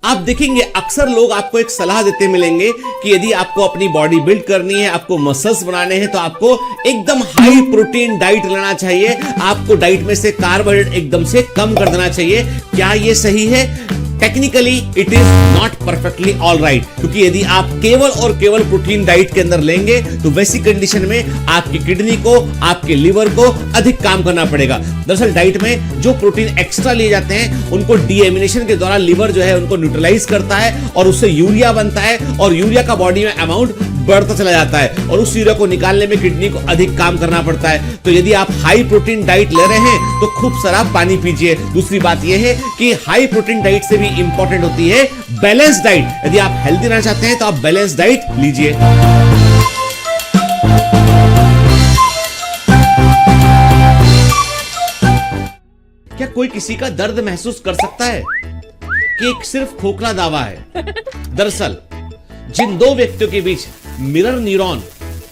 आप देखेंगे अक्सर लोग आपको एक सलाह देते मिलेंगे कि यदि आपको अपनी बॉडी बिल्ड करनी है, आपको मसल्स बनाने हैं, तो आपको एकदम हाई प्रोटीन डाइट लेना चाहिए। आपको डाइट में से कार्बोहाइड्रेट एकदम से कम कर देना चाहिए। क्या ये सही है? Technically it is not perfectly all right, क्योंकि यदि आप केवल और केवल प्रोटीन डाइट के अंदर लेंगे तो वैसी कंडीशन में आपकी किडनी को, आपके लिवर को अधिक काम करना पड़ेगा। दरअसल डाइट में जो प्रोटीन एक्स्ट्रा लिए जाते हैं उनको डीएमिनेशन के द्वारा लिवर जो है उनको न्यूट्रलाइज करता है और उससे यूरिया बनता है, और यूरिया का बॉडी में अमाउंट बढ़ता चला जाता है, और उस यूरिया को निकालने में किडनी को अधिक काम करना पड़ता है। तो यदि आप हाई प्रोटीन डाइट ले रहे हैं तो खूब सारा पानी पीजिए। दूसरी बात यह है कि हाई प्रोटीन डाइट से भी इंपॉर्टेंट होती है बैलेंस डाइट। यदि आप हेल्दी रहना चाहते हैं तो आप बैलेंस डाइट लीजिए। क्या कोई किसी का दर्द महसूस कर सकता है कि एक सिर्फ खोखला दावा है? दरअसल जिन दो व्यक्तियों के बीच मिरर न्यूरॉन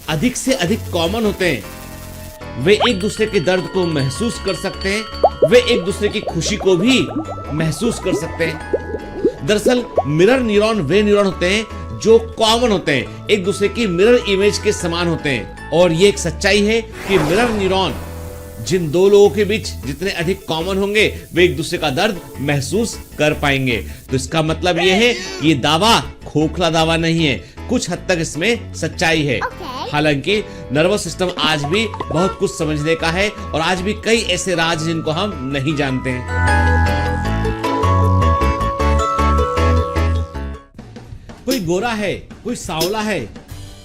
अधिक से अधिक कॉमन होते हैं, वे एक दूसरे के दर्द को महसूस कर सकते हैं, वे एक दूसरे की खुशी को भी महसूस कर सकते हैं। दरअसल मिरर न्यूरॉन वे न्यूरॉन होते हैं जो कॉमन होते हैं, एक दूसरे की मिरर इमेज के समान होते हैं। और यह एक सच्चाई है कि मिरर न्यूरॉन जिन दो लोगों के बीच जितने अधिक कॉमन होंगे वे एक दूसरे का दर्द महसूस कर पाएंगे। तो इसका मतलब यह है कि ये दावा खोखला दावा नहीं है, कुछ हद तक इसमें सच्चाई है। हालांकि नर्वस सिस्टम आज भी बहुत कुछ समझने का है, और आज भी कई ऐसे राज जिनको हम नहीं जानते हैं। कोई गोरा है, कोई सांवला है,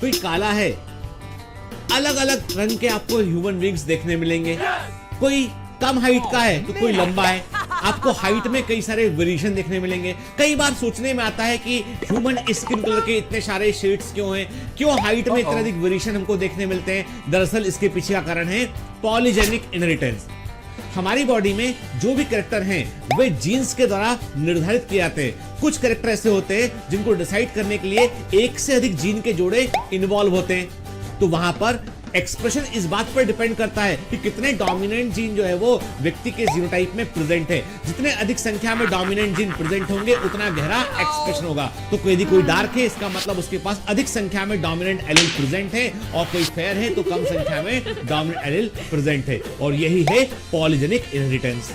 कोई काला है, अलग अलग रंग के आपको ह्यूमन बीइंग्स देखने मिलेंगे। कोई कम हाइट का है तो कोई लंबा है, आपको हाइट में कई सारे वेरिएशन देखने मिलेंगे। कई बार सोचने में आता है कि ह्यूमन स्किन कलर के इतने सारे शेड्स क्यों हैं, क्यों हाइट में इतने अधिक वेरिएशन हमको देखने मिलते हैं? दरअसल इसके पीछे का कारण है पॉलीजेनिक इनहेरिटेंस। हमारी बॉडी में जो भी कैरेक्टर हैं वे जीन्स के द्वारा निर्धारित किए जाते हैं। कुछ कैरेक्टर ऐसे होते हैं जिनको डिसाइड करने के लिए एक से अधिक जीन के जोड़े इन्वॉल्व होते हैं। तो वहां पर एक्सप्रेशन इस बात पर डिपेंड करता है कि कितने डोमिनेंट जीन जो है वो व्यक्ति के जीनोटाइप में प्रेजेंट है। जितने अधिक संख्या में डोमिनेंट जीन प्रेजेंट होंगे उतना गहरा एक्सप्रेशन होगा। तो यदि कोई डार्क है इसका मतलब उसके पास अधिक संख्या में डोमिनेंट एलील प्रेजेंट है, और कोई फेयर है तो कम संख्या में डोमिनेंट एलील प्रेजेंट है। और यही है पॉलीजेनिक इनहेरिटेंस।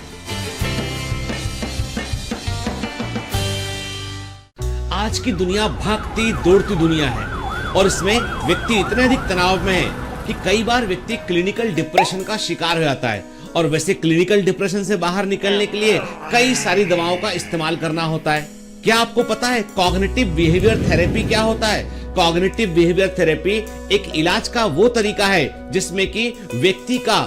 आज की दुनिया भागती दौड़ती दुनिया है, और इसमें व्यक्ति इतने अधिक तनाव में है कि कई बार व्यक्ति क्लिनिकल डिप्रेशन का शिकार हो जाता है। और वैसे क्लिनिकल डिप्रेशन से बाहर निकलने के लिए कई सारी दवाओं का इस्तेमाल करना होता है। क्या आपको पता है कॉग्निटिव बिहेवियर थेरेपी क्या होता है? कॉग्निटिव बिहेवियर थेरेपी एक इलाज का वो तरीका है जिसमें कि व्यक्ति का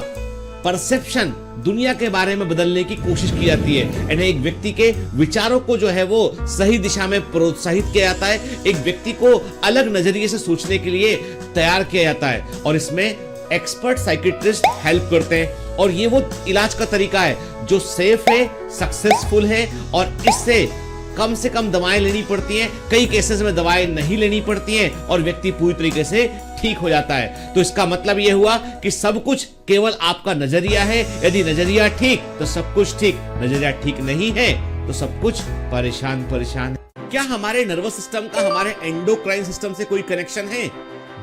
परसेप्शन दुनिया के बारे में बदलने की कोशिश की जाती है। यानी एक व्यक्ति के विचारों को जो है वो सही दिशा में प्रोत्साहित किया जाता है, एक व्यक्ति को अलग नजरिए से सोचने के लिए तैयार किया जाता है, और इसमें एक्सपर्ट साइकियाट्रिस्ट हेल्प करते हैं। और ये वो इलाज का तरीका है जो सेफ है, सक्सेसफुल है, और इससे कम से कम दवाएं लेनी पड़ती हैं। कई केसेस में दवाएं नहीं लेनी पड़ती हैं और व्यक्ति पूरी तरीके से ठीक हो जाता है। तो इसका मतलब यह हुआ कि सब कुछ केवल आपका नजरिया है। यदि नजरिया ठीक तो सब कुछ ठीक, नजरिया ठीक नहीं है तो सब कुछ परेशान परेशान है। क्या हमारे नर्वस सिस्टम का हमारे एंडोक्राइन सिस्टम से कोई कनेक्शन है?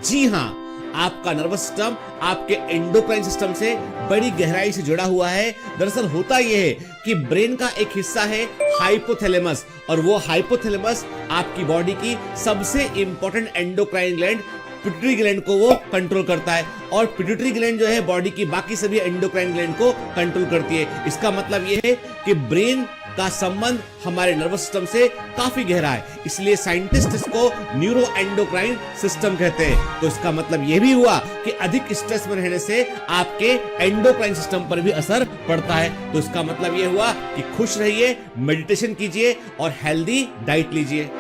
जी हाँ, आपका नर्वस सिस्टम आपके एंडोक्राइन सिस्टम से बड़ी गहराई से जुड़ा हुआ है। दरअसल होता यह है कि ब्रेन का एक हिस्सा है हाइपोथैलेमस, और वो हाइपोथैलेमस आपकी बॉडी की सबसे important endocrine gland pituitary gland को वो कंट्रोल करता है, और पिट्यूटरी ग्लैंड जो है बॉडी की बाकी सभी एंडोक्राइन ग्लैंड को कंट्रोल करती है। इसका मतलब ये है कि ब्रेन का संबंध हमारे नर्वस सिस्टम से काफी गहरा है, इसलिए साइंटिस्ट इसको न्यूरो एंडोक्राइन सिस्टम कहते हैं। तो इसका मतलब यह भी हुआ कि अधिक स्ट्रेस में रहने से आपके एंडोक्राइन सिस्टम पर भी असर पड़ता है। तो इसका मतलब यह हुआ कि खुश रहिए, मेडिटेशन कीजिए और हेल्दी डाइट लीजिए।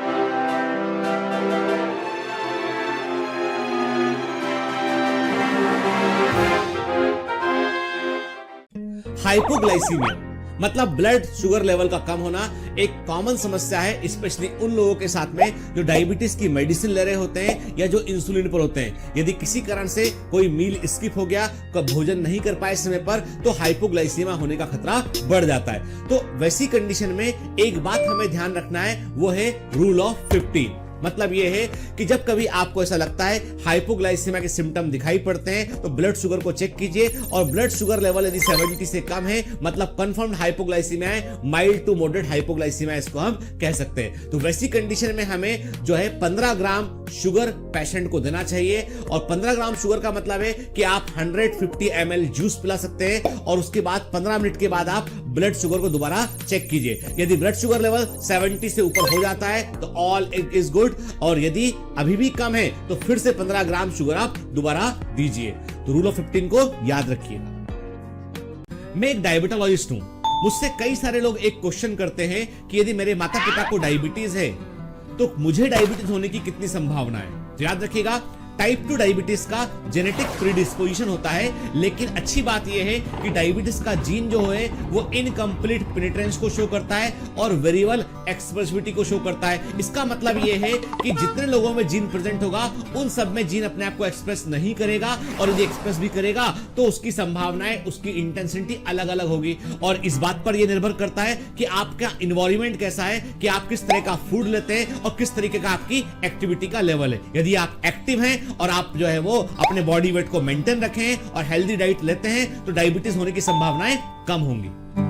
हाइपोग्लाइसीमिया मतलब ब्लड शुगर लेवल का कम होना एक कॉमन समस्या है, स्पेशली उन लोगों के साथ में जो डायबिटीज की मेडिसिन ले रहे होते हैं या जो इंसुलिन पर होते हैं। यदि किसी कारण से कोई मील स्किप हो गया, भोजन नहीं कर पाए समय पर, तो हाइपोग्लाइसीमिया होने का खतरा बढ़ जाता है। तो वैसी कंडीशन में एक बात हमें ध्यान रखना है, वो है रूल ऑफ 50। मतलब यह है कि जब कभी आपको ऐसा लगता है हाइपोग्लाइसीमिया के सिम्टम दिखाई पड़ते हैं, तो ब्लड शुगर को चेक कीजिए, और ब्लड शुगर लेवल यदि 70 से कम है, मतलब कंफर्म्ड हाइपोग्लाइसीमिया है, माइल्ड टू मॉडरेट हाइपोग्लाइसीमिया इसको हम कह सकते हैं। तो वैसी कंडीशन में हमें जो है 15 ग्राम शुगर पेशेंट को देना चाहिए। और 15 ग्राम शुगर का मतलब है कि आप 150 ml जूस पिला सकते हैं, और उसके बाद 15 मिनट के बाद आप ब्लड शुगर को दोबारा चेक कीजिए। यदि ब्लड शुगर लेवल 70 से ऊपर हो जाता है तो ऑल इज गुड, और यदि अभी भी कम है तो फिर से 15 ग्राम शुगर आप दोबारा दीजिए। तो रूल ऑफ 15 को याद रखिएगा। मैं एक डायबिटोलॉजिस्ट हूं। मुझसे कई सारे लोग एक क्वेश्चन करते हैं कि यदि मेरे माता पिता को डायबिटीज है तो मुझे डायबिटीज होने की कितनी संभावना है। तो याद रखिएगा, टाइप 2 डायबिटीज का जेनेटिक प्रीडिस्पोजिशन होता है, लेकिन अच्छी बात यह है कि डायबिटीज का जीन जो है वो इनकम्प्लीट पेनिट्रेंस को शो करता है और वेरिएबल एक्सप्रेसिविटी को शो करता है। इसका मतलब यह है कि जितने लोगों में जीन प्रेजेंट होगा उन सब में जीन अपने आप को एक्सप्रेस नहीं करेगा, और यदि एक्सप्रेस भी करेगा तो उसकी संभावनाएं, उसकी इंटेंसिटी अलग अलग होगी। और इस बात पर यह निर्भर करता है कि आपका इन्वायरमेंट कैसा है, कि आप किस तरह का फूड लेते हैं और किस तरीके का आपकी एक्टिविटी का लेवल है। यदि आप एक्टिव हैं और आप जो है वो अपने बॉडी वेट को मेंटेन रखें और हेल्दी डाइट लेते हैं, तो डायबिटीज होने की संभावनाएं कम होंगी।